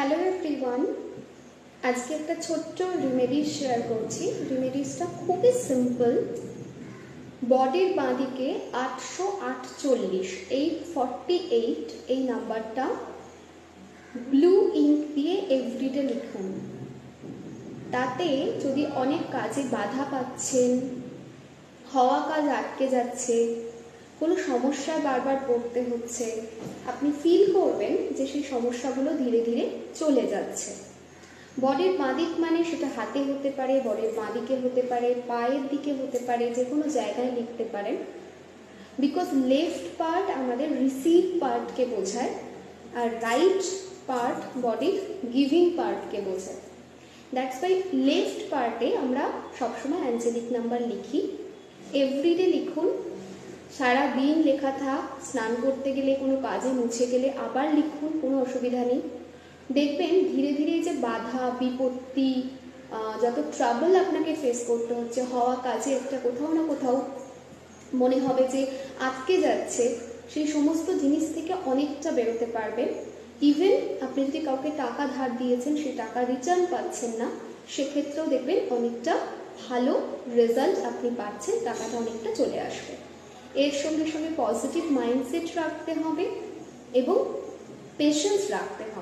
Hello everyone, আজকে একটা ছোট্ট রিমেডি শেয়ার করছি। রিমেডিসটা খুবই সিম্পল। বডির বাঁদিকে 848 848 এই নাম্বারটা ব্লু ইঙ্ক দিয়ে এভরিডে লিখুন। তাতে যদি অনেক কাজে বাধা পাচ্ছেন, হওয়া কাজ আটকে যাচ্ছে, কোনো সমস্যায় বারবার পড়তে হচ্ছে, আপনি ফিল করবেন যে সেই সমস্যাগুলো ধীরে ধীরে চলে যাচ্ছে। বডির বাঁদিক মানে সেটা হাতে হতে পারে, বডির বাঁদিকে হতে পারে, পায়ের দিকে হতে পারে, যে কোনো জায়গায় লিখতে পারেন। বিকজ লেফট পার্ট আমাদের রিসিভ পার্টকে বোঝায়, আর রাইট পার্ট বডির গিভিং পার্টকে বোঝায়। দ্যাটস ওয়াই লেফট পার্টে আমরা সবসময় অ্যাঞ্জেলিক নাম্বার লিখি। এভরিডে লিখুন, সারা দিন লেখা থাক, স্নান করতে গেলে, কোনো কাজে মুছে গেলে আবার লিখুন, কোনো অসুবিধা নেই। দেখবেন ধীরে ধীরে যে বাধা বিপত্তি, যত ট্রাবল আপনাকে ফেস করতে হচ্ছে, হওয়া কাজে একটা কোথাও না কোথাও মনে হবে যে আটকে যাচ্ছে, সেই সমস্ত জিনিস থেকে অনেকটা বেরোতে পারবেন। ইভেন আপনি যদি কাউকে টাকা ধার দিয়েছেন, সেই টাকা রিটার্ন পাচ্ছেন না, সেক্ষেত্রেও দেখবেন অনেকটা ভালো রেজাল্ট আপনি পাচ্ছেন, টাকাটা অনেকটা চলে আসবে। এর সঙ্গে সঙ্গে পজিটিভ মাইন্ডসেট রাখতে হবে এবং পেশেন্স রাখতে হবে।